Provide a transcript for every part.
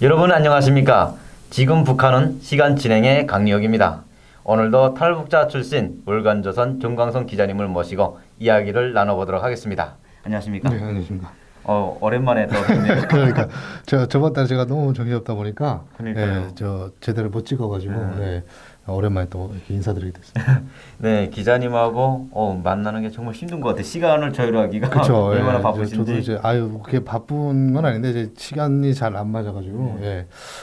여러분 안녕하십니까? 지금 북한은 시간 진행의 강리혁입니다. 오늘도 탈북자 출신 월간조선 정광성 기자님을 모시고 이야기를 나눠보도록 하겠습니다. 안녕하십니까? 네, 안녕하십니까. 오랜만에 또 그러니까 저번 달 제가 너무 정신없다 보니까 그러니까요. 저 제대로 못 찍어가지고 오랜만에 또 이렇게 인사드리게 됐어요. 네, 기자님하고 만나는 게 정말 힘든 것 같아요. 시간을 조율하기가 그렇죠. 얼마나 바쁘신지. 저도 이제 그게 바쁜 건 아닌데 이제 시간이 잘 안 맞아가지고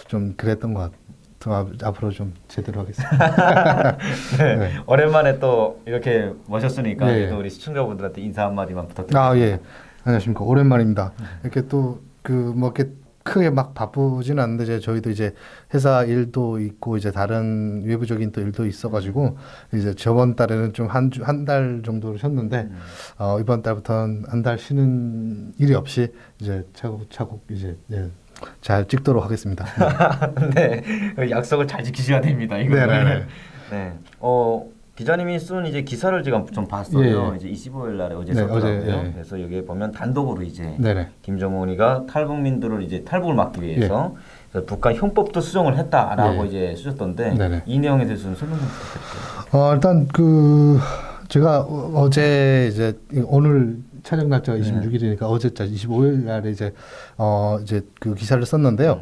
좀 그랬던 것 같아요. 앞으로 좀 제대로 하겠습니다. 네, 오랜만에 또 이렇게 모셨으니까 네. 또 우리 시청자분들한테 인사 한마디만 부탁드립니다. 예. 안녕하십니까. 오랜만입니다. 이렇게 또 이렇게 크게 막 바쁘지는 않는데 저희도 이제 회사 일도 있고 이제 다른 외부적인 또 일도 있어가지고 이제 저번 달에는 좀 한 달 정도를 쉬었는데 이번 달부터는 한 달 쉬는 일이 없이 이제 차곡차곡 이제 잘 찍도록 하겠습니다. 네, 약속을 잘 지키셔야 됩니다. 이거는. 네네네. 네. 기자님이 쓴 이제 기사를 제가 좀 봤어요. 이제 25일 날에 어제 썼더라고요. 그래서 여기에 보면 단독으로 이제 김정은이가 탈북민들을 이제 탈북을 막기 위해서 그래서 북한 형법도 수정을 했다라고 이제 쓰셨던데 이 내용에 대해서는 설명 좀 부탁드릴게요. 일단 제가 어제 이제 오늘 촬영 날짜가 26일이니까 어제자 25일 날에 이제 그 기사를 썼는데요.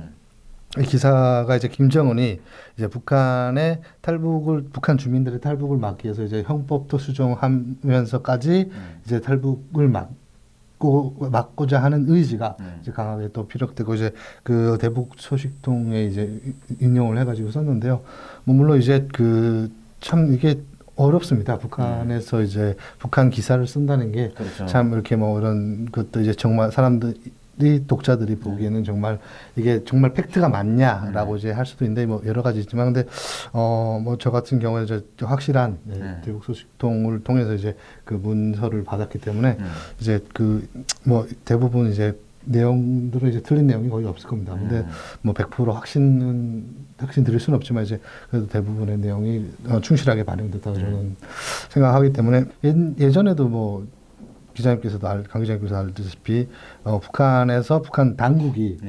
이 기사가 이제 김정은이 이제 북한 주민들의 탈북을 막기 위해서 이제 형법도 수정하면서까지 이제 탈북을 막고자 하는 의지가 이제 강하게 또 피력되고 이제 그 대북 소식통에 이제 인용을 해가지고 썼는데요. 물론 이제 참 이게 어렵습니다. 북한에서 이제 북한 기사를 쓴다는 게 참 이렇게 이런 것도 이제 정말 독자들이 보기에는 정말 이게 정말 팩트가 맞냐라고 이제 할 수도 있는데 여러 가지 있지만 근데 저 같은 경우에 확실한 대북 소식통을 통해서 이제 그 문서를 받았기 때문에 이제 대부분 이제 내용들은 이제 틀린 내용이 거의 없을 겁니다. 근데 100% 확신 드릴 수는 없지만 이제 그래도 대부분의 내용이 충실하게 반영됐다고 저는 생각하기 때문에 예전에도 강 기자님께서 알다시피 북한에서 북한 당국이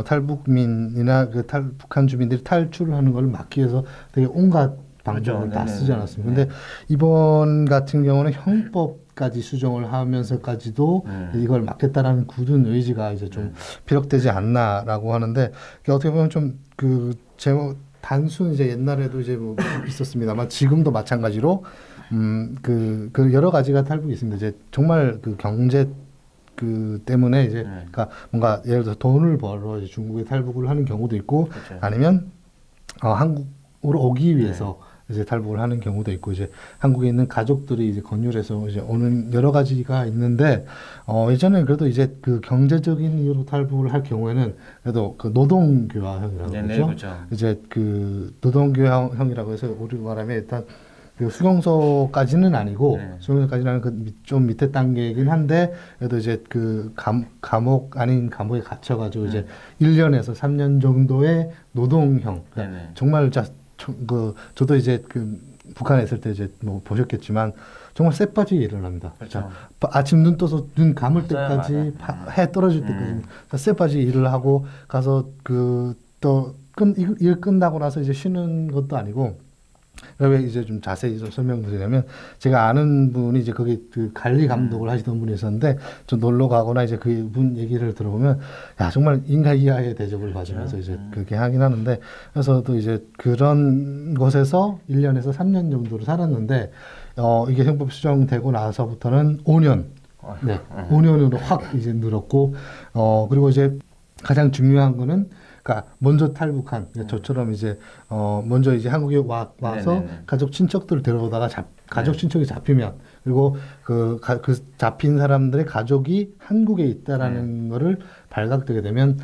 탈북민이나 북한 주민들이 탈출하는 걸 막기 위해서 되게 온갖 방법을 다 쓰지 않았습니까? 근데 이번 같은 경우는 형법까지 수정을 하면서까지도 이걸 막겠다라는 굳은 의지가 이제 좀 피력되지 않나라고 하는데 어떻게 보면 좀 제목 단순 이제 옛날에도 이제 있었습니다만 지금도 마찬가지로 여러 가지가 탈북이 있습니다. 이제 정말 경제 때문에 이제 그러니까 뭔가 예를 들어서 돈을 벌어 이제 중국에 탈북을 하는 경우도 있고 아니면 한국으로 오기 위해서 이제 탈북을 하는 경우도 있고 이제 한국에 있는 가족들이 이제 건율해서 이제 오는 여러 가지가 있는데 예전에 그래도 이제 경제적인 이유로 탈북을 할 경우에는 그래도 노동교화형이라고 그러죠. 이제 노동교화형이라고 해서 우리 말하면 일단 수용소까지는 아니고 수용소까지는 좀 밑에 단계이긴 한데 그래도 이제 감옥 아닌 감옥에 갇혀가지고 이제 1년에서 3년 정도의 노동형 정말 저도 이제 북한에 있을 때 이제 보셨겠지만 정말 쎄빠지게 일을 합니다. 그렇죠. 아침 눈 떠서 눈 감을 때까지 해 떨어질 때까지 쎄빠지게 일을 하고 가서 일 끝나고 나서 이제 쉬는 것도 아니고 그러면 이제 좀 자세히 좀 설명드리려면 제가 아는 분이 이제 거기 관리 감독을 하시던 분이 있었는데 좀 놀러 가거나 이제 그분 얘기를 들어보면 정말 인간 이하의 대접을 받으면서 이제 그렇게 하긴 하는데 그래서 또 이제 그런 곳에서 1년에서 3년 정도를 살았는데 이게 형법 수정되고 나서부터는 5년 5년으로 확 이제 늘었고 그리고 이제 가장 중요한 거는 그러니까 먼저 탈북한 저처럼 이제 먼저 이제 한국에 와서 가족 친척들을 데려오다가 가족 친척이 잡히면 그리고 그 잡힌 사람들의 가족이 한국에 있다라는 거를 발각되게 되면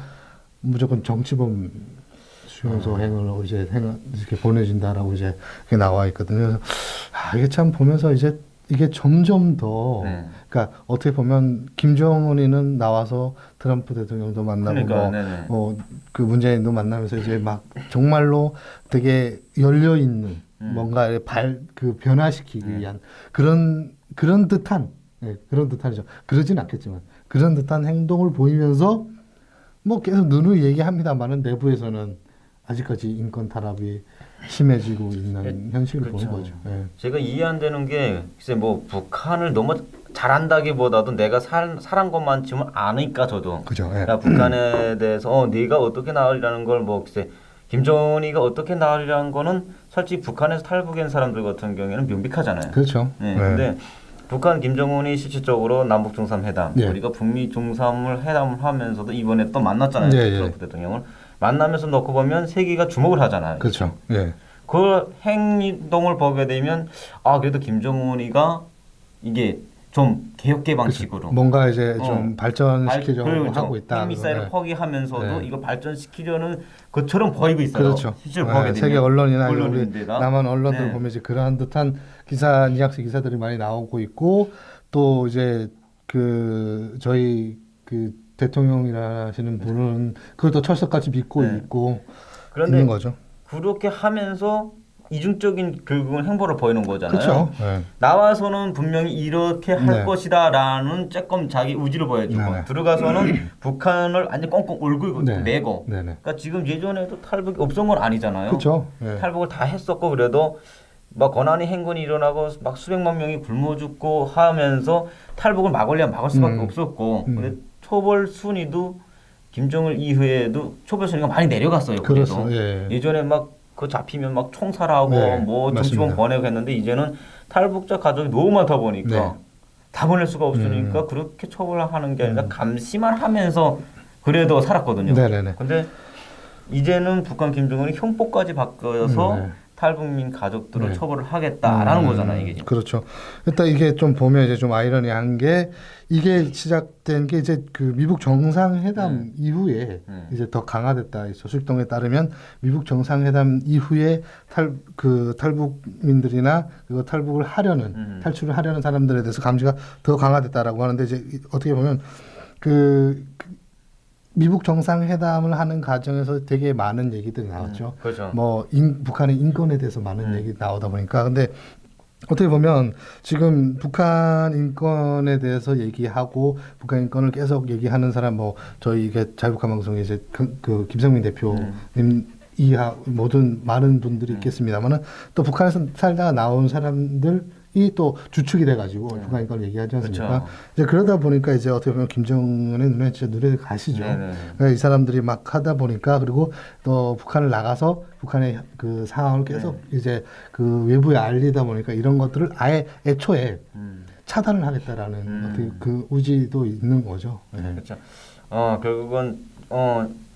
무조건 정치범 수용소행을 이제 이렇게 보내진다라고 이제 그게 나와 있거든요. 그래서 이게 참 보면서 이제 이게 점점 더 그러니까 어떻게 보면 김정은이는 나와서 트럼프 대통령도 만나고 그 문재인도 만나면서 이제 막 정말로 되게 열려 있는 뭔가 변화시키기 위한 그런 듯한 그런 듯한이죠. 그러진 않겠지만 그런 듯한 행동을 보이면서 뭐 계속 누누이 얘기합니다만은 내부에서는 아직까지 인권 탄압이 심해지고 있는 현실을 그렇죠. 보는 거죠. 예. 제가 이해 안 되는 게 글쎄 뭐 북한을 너무 잘한다기보다도 내가 살한 것만 치면 아니까 저도 그죠. 예. 그러니까 북한에 대해서 네가 어떻게 나으리라는 걸 뭐 글쎄 김정은이가 어떻게 나으리라는 거는 솔직히 북한에서 탈북한 사람들 같은 경우에는 명백하잖아요. 그렇죠. 네. 예. 근데 북한 김정은이 실질적으로 남북 정상회담 예. 우리가 북미 정상을 회담을 하면서도 이번에 또 만났잖아요. 트럼프 대통령을 만나면서 놓고 보면 세계가 주목을 하잖아요. 그렇죠. 예. 그 행동을 보게 되면 아 그래도 김정은이가 이게 좀 개혁개 방식으로 뭔가 이제 좀 발전시키려고 하고 있다. 핵미사일을 네. 포기하면서도 네. 이거 발전시키려는 것처럼 보이고 있어요. 그렇죠. 실제로 보게 되면 세계 언론이나 우리 언론인데다. 남한 언론들 네. 보면 이제 그러한 듯한 기사, 뉘앙스 기사들이 많이 나오고 있고 또 이제 그 저희 그 대통령이라시는 분은 그걸 또 철석같이 믿고 네. 있고 그런데 있는 거죠. 그렇게 하면서 이중적인 결국은 행보를 보이는 거잖아요. 그렇죠. 네. 나와서는 분명히 이렇게 할 네. 것이다라는 조금 자기 의지를 보여주고 네. 들어가서는 북한을 완전 꽁꽁 울고 네. 내고. 네. 네. 그러니까 지금 예전에도 탈북이 없은 건 아니잖아요. 그렇죠. 네. 탈북을 다 했었고 그래도 막 권한이 행군이 일어나고 막 수백만 명이 굶어 죽고 하면서 탈북을 막으려면 막을 수밖에 없었고 근데 초벌 순위도 김정일 이후에도 초벌 순위가 많이 내려갔어요. 그래도 예. 예전에 막 그 잡히면 막 총살하고 네, 뭐 정치범 맞습니다. 보내고 했는데 이제는 탈북자 가족이 너무 많다 보니까 네. 다 보낼 수가 없으니까 그렇게 처벌하는 게 아니라 감시만 하면서 그래도 살았거든요. 네네네. 근데 이제는 북한 김정은이 형법까지 바꿔서 네. 탈북민 가족들을 네. 처벌을 하겠다라는 거잖아요, 이게 지금. 그렇죠. 일단 이게 좀 보면 이제 좀 아이러니한 게 이게 시작된 게 이제 그 미국 정상회담 이후에 이제 더 강화됐다. 소식통에 따르면 미국 정상회담 이후에 탈북민들이나 그거 탈북을 하려는 탈출을 하려는 사람들에 대해서 감시가 더 강화됐다라고 하는데 이제 어떻게 보면 미국 정상회담을 하는 과정에서 되게 많은 얘기들이 나왔죠. 그렇죠. 뭐 북한의 인권에 대해서 많은 얘기 나오다 보니까 근데 어떻게 보면 지금 북한 인권에 대해서 얘기하고 북한 인권을 계속 얘기하는 사람 뭐 저희 이게 자유북한 방송에 이제 그 김성민 대표님 이하 모든 많은 분들이 있겠습니다만은 또 북한에서 살다가 나온 사람들이 또 주축이 돼가지고 북한 인권을 얘기하지 않습니까? 그렇죠. 이제 그러다 보니까 이제 어떻게 보면 김정은의 눈에 진짜 눈에 가시죠. 그러니까 이 사람들이 막 하다 보니까 그리고 또 북한을 나가서 북한의 그 상황을 계속 이제 그 외부에 알리다 보니까 이런 것들을 아예 애초에 차단을 하겠다라는 어떻게 그 의지도 있는 거죠. 그렇죠. 결국은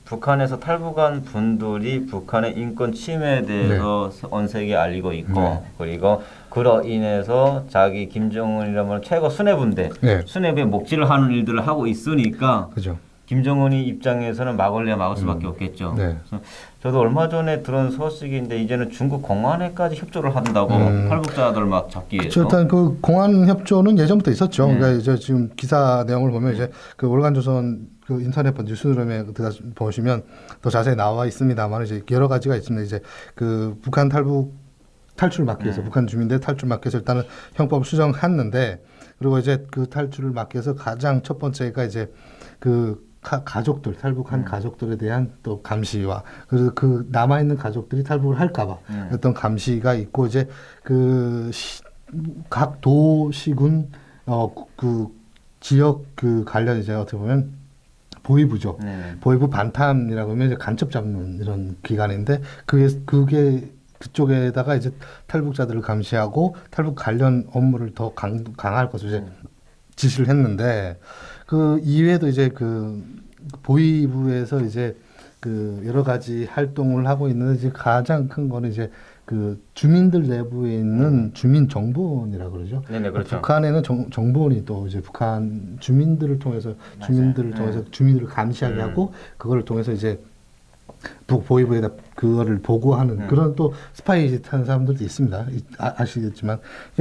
북한에서 탈북한 분들이 북한의 인권 침해에 대해서 온 세계에 알리고 있고 그리고 그로 인해서 자기 김정은이라면 최고 수뇌부인데 수뇌부에 목질을 하는 일들을 하고 있으니까 그죠. 김정은이 입장에서는 막으려면 막을 수밖에 없겠죠. 그래서 저도 얼마 전에 들은 소식인데 이제는 중국 공안에까지 협조를 한다고 탈북자들 막 잡기 위해서. 일단 그 공안 협조는 예전부터 있었죠. 그러니까 이제 지금 기사 내용을 보면 이제 그 월간조선 그 인터넷 뉴스룸에 들어가 보시면 더 자세히 나와 있습니다만 이제 여러 가지가 있습니다. 이제 그 북한 탈출 막기 위해서 북한 주민들 탈출 막기 위해서 일단은 형법을 수정했는데 그리고 이제 그 탈출을 막기 위해서 가장 첫 번째가 이제 그 가족들 탈북한 가족들에 대한 또 감시와 그래서 그 남아 있는 가족들이 탈북을 할까봐 어떤 감시가 있고 이제 그 각 도시군 그 지역 그 관련 이제 어떻게 보면 보위부죠. 보위부 반탐이라고 하면 이제 간첩 잡는 이런 기관인데 그게 그쪽에다가 이제 탈북자들을 감시하고 탈북 관련 업무를 더 강화할 것을 이제 지시를 했는데 그 이외에도 이제 그 보위부에서 이제 그 여러 가지 활동을 하고 있는데 이제 가장 큰 거는 이제 그 주민들 내부에 있는 주민 정보원이라고 그러죠. 네네, 그렇죠. 북한에는 정보원이 또 이제 북한 주민들을 통해서 주민들을 감시하게 하고 그거를 통해서 이제 보위부에다 그거를 보고하는 그런 또 스파이 하는 사람들도 있습니다. 아시겠지만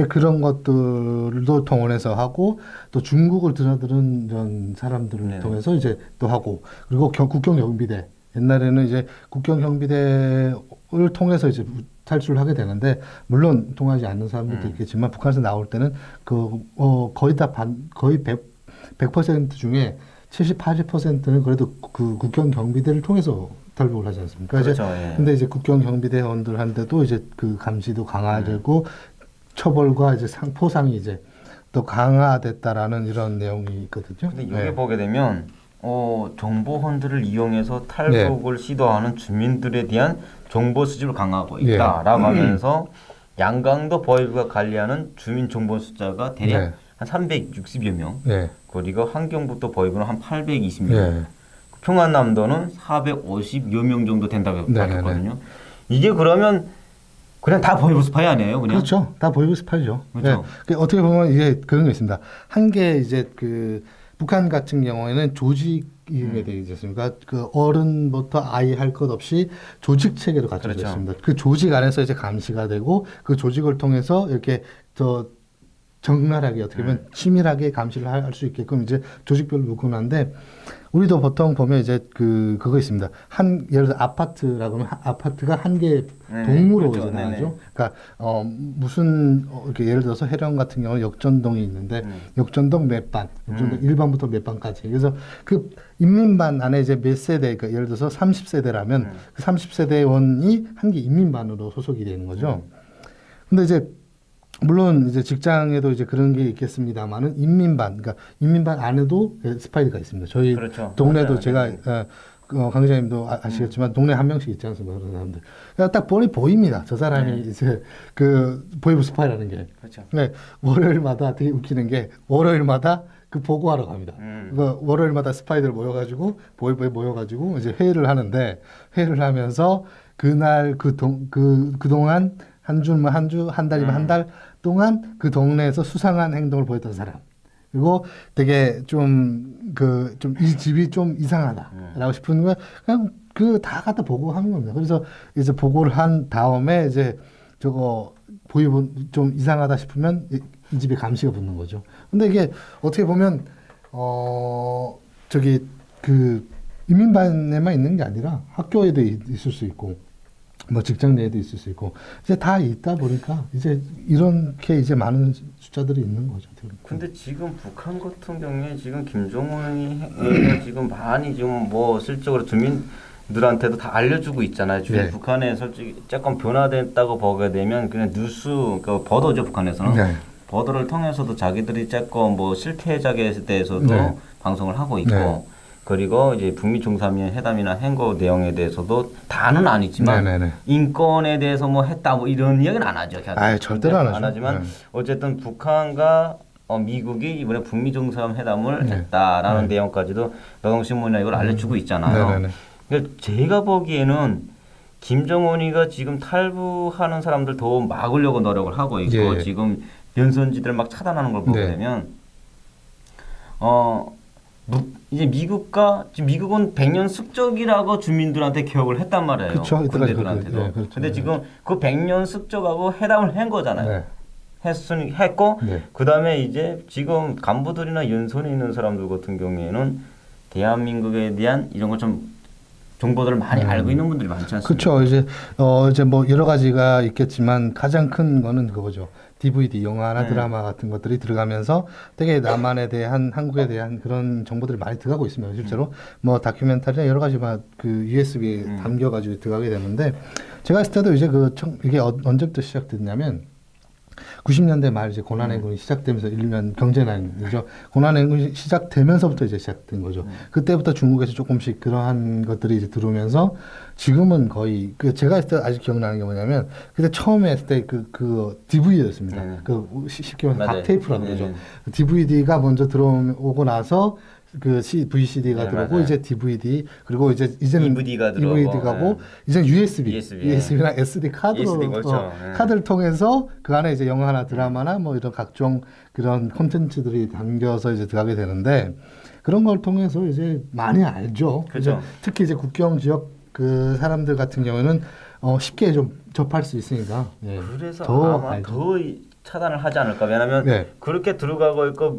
그런 것들도 통원해서 하고 또 중국을 드나드는 이런 사람들을 통해서 이제 또 하고 그리고 국경경비대 옛날에는 이제 국경경비대를 통해서 이제 탈출을 하게 되는데 물론 통하지 않는 사람들도 있겠지만 북한에서 나올 때는 거의 100% 중에 70, 80%는 그래도 그 국경 경비대를 통해서 탈북을 하지 않습니까? 그렇죠. 근데 이제 국경 경비대원들한테도 이제 그 감시도 강화되고 처벌과 이제 포상이 이제 또 강화됐다라는 이런 내용이 있거든요. 근데 여기 보게 되면 정보원들을 이용해서 탈북을 시도하는 주민들에 대한 정보 수집을 강화하고 있다라고 하면서 양강도 보위부가 관리하는 주민 정보 숫자가 대략 한 360여 명, 그리고 환경부도 보위부는 한 820명, 평안남도는 450여 명 정도 된다고 밝혔거든요. 이게 그러면 그냥 다 보위부 스파이 아니에요, 그냥? 그렇죠. 다 보위부 스파이죠. 그렇죠. 어떻게 보면 이게 그런 게 있습니다. 한 개 이제 그 북한 같은 경우에는 조직에 되어 있습니까? 그 어른부터 아이 할 것 없이 조직 체계로 갖춰져 있습니다. 그 조직 안에서 이제 감시가 되고 그 조직을 통해서 이렇게 더 적나라하게 어떻게 보면 치밀하게 감시를 할 수 있게끔 이제 조직별로 묶어놨는데 우리도 보통 보면 이제 그거 있습니다. 예를 들어 아파트라고 하면 아파트가 한 개 동으로 이제 나가죠. 그러니까 이렇게 예를 들어서 해령 같은 경우는 역전동이 있는데 역전동 몇 반, 역전동 1반부터 몇 반까지. 그래서 그 인민반 안에 이제 몇 세대, 그러니까 예를 들어서 30세대라면 그 30세대원이 한 개 인민반으로 소속이 되는 거죠. 근데 이제 물론 이제 직장에도 이제 그런 게 있겠습니다만은 인민반, 그러니까 인민반 안에도 스파이가 있습니다. 저희 동네도 제가 강 기자님도 아시겠지만 동네 한 명씩 있지 않습니까? 그런 사람들. 그러니까 딱 보입니다. 저 사람이 이제 그 보이브 스파이라는 게. 그렇죠. 네, 월요일마다 되게 웃기는 게 월요일마다 그 보고하러 갑니다. 그 월요일마다 스파이들 모여가지고 보이브에 모여가지고 이제 회의를 하는데 회의를 하면서 그날 그동안 한 달이면 한 달 동안 그 동네에서 수상한 행동을 보였던 사람. 그리고 되게 이 집이 좀 이상하다라고 싶은 거 그냥 다 갖다 보고하는 겁니다. 그래서 이제 보고를 한 다음에 이제 저거 보이면 좀 이상하다 싶으면 이 집에 감시가 붙는 거죠. 근데 이게 어떻게 보면 인민반에만 있는 게 아니라 학교에도 있을 수 있고 뭐 직장 내에도 있을 수 있고 이제 다 있다 보니까 이제 이렇게 이제 많은 숫자들이 있는 거죠. 근데 지금 북한 같은 경우에 지금 김정은이 지금 많이 좀 뭐 실적으로 주민들한테도 다 알려주고 있잖아요. 북한에 솔직히 조금 변화됐다고 보게 되면 그냥 뉴스 그 버더죠. 북한에서는 버더를 통해서도 자기들이 조금 뭐 실패작에 대해서도 방송을 하고 있고. 그리고 이제 북미 정상회담 회담이나 행거 내용에 대해서도 다는 아니지만 인권에 대해서 뭐 했다 뭐 이런 이야기는 안 하죠. 절대로 안 하지만 어쨌든 북한과 미국이 이번에 북미 정상회담을 했다라는 내용까지도 노동신문이나 이걸 알려주고 있잖아요. 그러니까 제가 보기에는 김정은이가 지금 탈북하는 사람들 더 막으려고 노력을 하고 있고 지금 변선지들 막 차단하는 걸 보게 되면 이제 미국은 100년 숙적이라고 주민들한테 교육을 했단 말이에요. 그렇죠. 군대들한테도. 근데 지금 그 100년 숙적하고 회담을 한 거잖아요. 했고 그다음에 이제 지금 간부들이나 연선에 있는 사람들 같은 경우에는 대한민국에 대한 이런 걸 좀 정보들을 많이 알고 있는 분들이 많지 않습니까? 그렇죠. 이제 뭐 여러 가지가 있겠지만 가장 큰 거는 그거죠. DVD, 영화나 드라마 같은 것들이 들어가면서 되게 남한에 대한 한국에 대한 그런 정보들이 많이 들어가고 있습니다. 실제로 뭐 다큐멘터리나 여러 가지 막 그 USB에 담겨가지고 들어가게 되는데 제가 했을 때도 이제 이게 언제부터 시작됐냐면 90년대 말 이제 고난행군이 시작되면서 일면 경제난이죠. 고난행군이 시작되면서부터 이제 시작된 거죠. 그때부터 중국에서 조금씩 그러한 것들이 이제 들어오면서 지금은 거의 제가 했을 때 아직 기억나는 게 뭐냐면 그때 처음에 했을 때 그 DVD였습니다. 쉽게 말해서 닥테이프라는 거죠. DVD가 먼저 들어오고 나서 그 VCD가 들어오고 이제 DVD 그리고 이제는 DVD 가고 이제 USB나 SD 카드로 카드를 통해서 그 안에 이제 영화나 드라마나 뭐 이런 각종 그런 콘텐츠들이 담겨서 이제 들어가게 되는데 그런 걸 통해서 이제 많이 알죠. 그렇죠. 특히 이제 국경 지역 그 사람들 같은 경우에는 쉽게 좀 접할 수 있으니까. 그래서 아마 더 차단을 하지 않을까. 왜냐하면 그렇게 들어가고 있고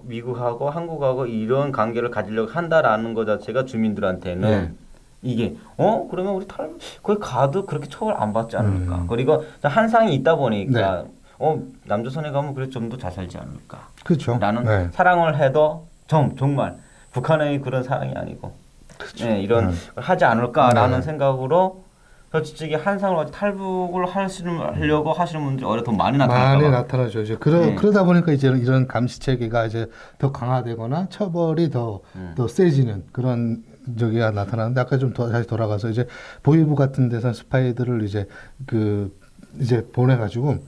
미국하고 한국하고 이런 관계를 가지려고 한다라는 것 자체가 주민들한테는 이게 그러면 우리 거기 가도 그렇게 처벌 안 받지 않을까. 그리고 한상이 있다 보니까 남조선에 가면 그래 좀 더 잘 살지 않을까. 그렇죠. 나는 네. 사랑을 해도 정말 북한의 그런 사랑이 아니고 그렇죠. 네, 이런 걸 하지 않을까라는 네. 생각으로 솔직히 한상을 탈북을 하려고 하시는 분들이 오히려 더 많이 나타날까 많이 봐. 나타나죠. 이제 네. 그러다 보니까 이제 이런 감시 체계가 이제 더 강화되거나 처벌이 더 세지는 그런 저기가 나타나는데 아까 좀 다시 돌아가서 이제 보위부 같은 데서 스파이들을 이제 보내가지고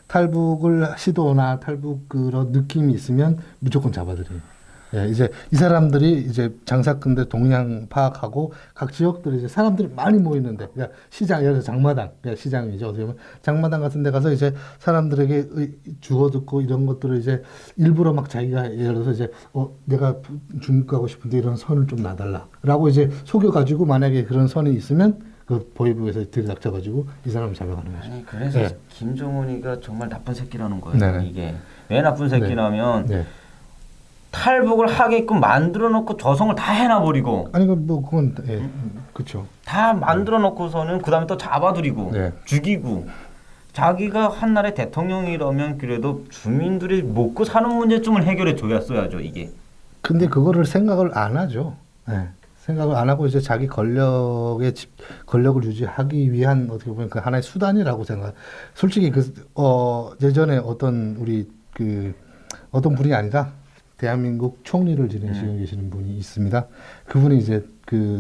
탈북을 시도나 탈북 그런 느낌이 있으면 무조건 잡아들여요. 예, 이제 이 사람들이 이제 장사꾼들 동향 파악하고 각 지역들에 이제 사람들이 많이 모이는데, 그러니까 시장, 예를 들어서 장마당, 그러니까 시장이죠. 어떻게 보면 장마당 같은 데 가서 이제 사람들에게 주워 듣고 이런 것들을 이제 일부러 막 자기가 예를 들어서 이제 내가 중국 가고 싶은데 이런 선을 좀 놔달라라고 이제 속여가지고 만약에 그런 선이 있으면 그 보위부에서 들이닥쳐가지고 이 사람을 잡아가는 거죠. 아니 그래서 네. 김정은이가 정말 나쁜 새끼라는 거예요. 네네. 이게 왜 나쁜 새끼냐면 네. 탈북을 하게끔 만들어 놓고 조성을 다 해놔버리고 아니 그건 그렇죠. 다 만들어 놓고서는 그 다음에 또 잡아들이고 네. 죽이고 자기가 한나라의 대통령이라면 그래도 주민들이 먹고 사는 문제점을 해결해 줘야죠 이게. 근데 그거를 생각을 안 하죠. 네. 생각을 안 하고 이제 자기 권력을 유지하기 위한 어떻게 보면 그 하나의 수단이라고 생각. 솔직히 예전에 어떤 어떤 분이 아니라 대한민국 총리를 지내시고 계시는 분이 있습니다. 그분이 이제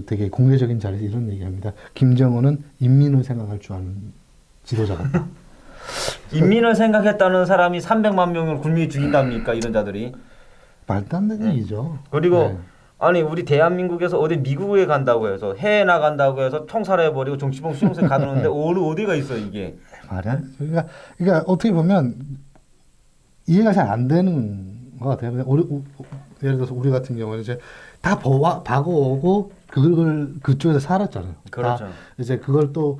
되게 공개적인 자리에서 이런 얘기합니다. 김정은은 인민을 생각할 줄 아는 지도자 같다. 인민을 생각했다는 사람이 300만 명을 굴미 죽인답니까 이런 자들이. 말도 안 되는 얘기죠. 그리고 네. 아니 우리 대한민국에서 어디 미국에 간다고 해서 해외 나간다고 해서 총살해버리고 정치범 수용소에 가두는데 어디가 있어 이게. 말이 안 돼. 그러니까 어떻게 보면 이해가 잘 안 되는 것 같아요. 예를 들어서 우리 같은 경우는 이제 다 봐오고 그걸 그쪽에서 살았잖아요. 그렇죠. 다 이제 그걸 또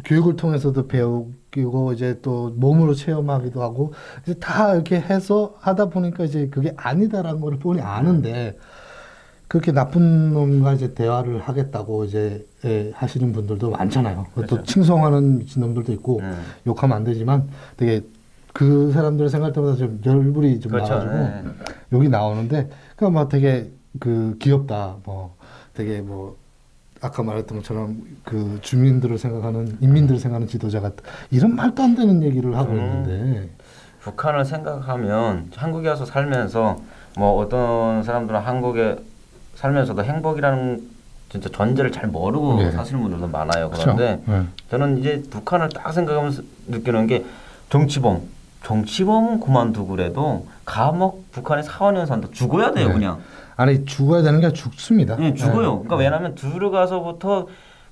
교육을 통해서도 배우고 이제 또 몸으로 체험하기도 하고 이제 다 이렇게 해서 하다 보니까 이제 그게 아니다라는 걸 뻔히 아는데 그렇게 나쁜 놈과 이제 대화를 하겠다고 이제 하시는 분들도 많잖아요. 그렇죠. 또 칭송하는 미친 놈들도 있고 욕하면 안 되지만 되게 그 사람들을 생각할 때마다 좀 열불이 좀 그렇죠. 나가지고 네. 욕이 나오는데 그러니까 막 되게 귀엽다 되게 아까 말했던 것처럼 그 주민들을 생각하는 인민들을 생각하는 지도자 같다 이런 말도 안 되는 얘기를 하고 있는데 북한을 생각하면 한국에 와서 살면서 어떤 사람들은 한국에 살면서도 행복이라는 진짜 전제를 잘 모르고 네. 사시는 분들도 많아요. 그런데 그렇죠. 저는 이제 북한을 딱 생각하면서 느끼는 게 정치범은 그만두고 그래도 감옥 북한에 4~5년 산다 죽어야 돼요. 네. 그냥. 아니 죽어야 되는 게 죽습니다. 네, 죽어요. 그러니까 왜냐하면 들어가서부터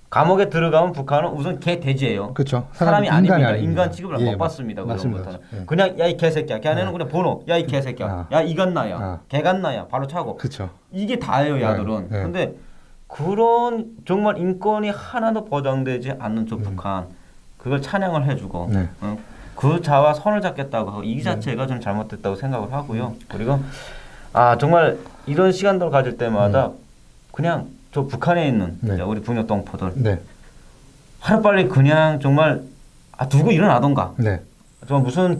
감옥에 들어가면 북한은 우선 개돼지예요. 그렇죠. 사람이 인간이 아닙니다. 아닙니다. 인간 취급을 예, 못 받습니다. 맞습니다. 그다음부터는. 예. 그냥 야 이 개새끼야. 걔네는 그냥 번호. 야 이 개새끼야. 야 이간나야. 개간나야. 바로 차고. 그렇죠. 이게 다예요, 야들은. 근데 그런 정말 인권이 하나도 보장되지 않는 저 북한 그걸 찬양을 해주고 그 자와 손을 잡겠다고 이 자체가 좀 잘못됐다고 생각을 하고요. 그리고 정말 이런 시간들을 가질 때마다 그냥 저 북한에 있는 우리 북녘동포들 하루빨리 그냥 정말 두고 일어나던가 정말 무슨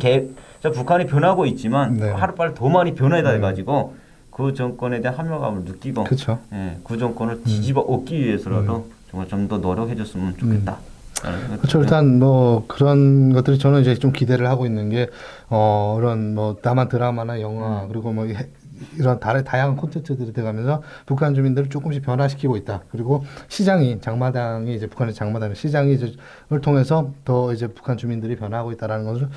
저 북한이 변하고 있지만 하루빨리 더 많이 변화해다 해가지고 그 정권에 대한 합리감을 느끼고 그 정권을 뒤집어 엎기 위해서라도 정말 좀 더 노력해줬으면 좋겠다. 그렇죠. 일단 그런 것들이 저는 이제 좀 기대를 하고 있는 게 이런 남한 드라마나 영화 그리고 이런 다양한 콘텐츠들이 돼가면서 북한 주민들을 조금씩 변화시키고 있다. 그리고 장마당이 이제 북한의 장마당 시장을 통해서 더 이제 북한 주민들이 변화하고 있다라는 것을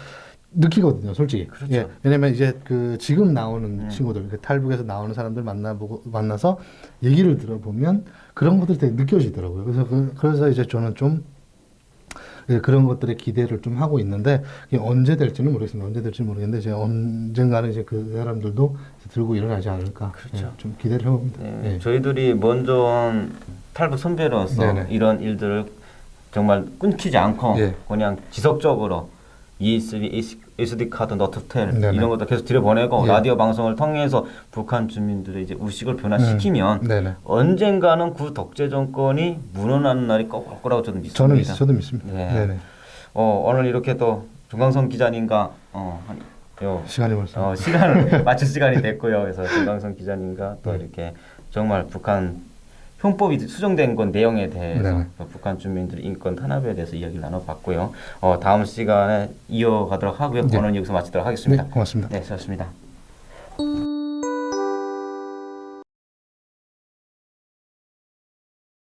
느끼거든요, 솔직히. 그렇죠. 예, 왜냐면 이제 지금 나오는 친구들, 탈북에서 나오는 사람들 만나서 얘기를 들어보면 그런 것들이 되게 느껴지더라고요. 그래서 이제 저는 좀 그런 것들에 기대를 좀 하고 있는데 이게 언제 될지는 모르겠는데 이제 언젠가는 이제 그 사람들도 들고 일어나지 않을까. 그렇죠. 좀 기대를 해봅니다. 저희들이 먼저 온 탈북 선배로서 이런 일들을 정말 끊기지 않고 그냥 지속적으로 SD 카드 너트텔 이런 것도 계속 들여보내고 라디오 방송을 통해서 북한 주민들의 이제 의식을 변화시키면 언젠가는 그 독재 정권이 무너나는 날이 꼭 올 거라고 저는 믿습니다. 저도 믿습니다. 오늘 이렇게 또 정광성 기자님과 시간이 벌써 시간을 맞출 시간이 됐고요. 그래서 정광성 기자님과 또 이렇게 정말 북한 형법이 수정된 건 내용에 대해서 북한 주민들의 인권 탄압에 대해서 이야기를 나눠봤고요. 다음 시간에 이어가도록 하고요. 오늘 여기서 마치도록 하겠습니다. 네, 고맙습니다. 네, 수고하셨습니다.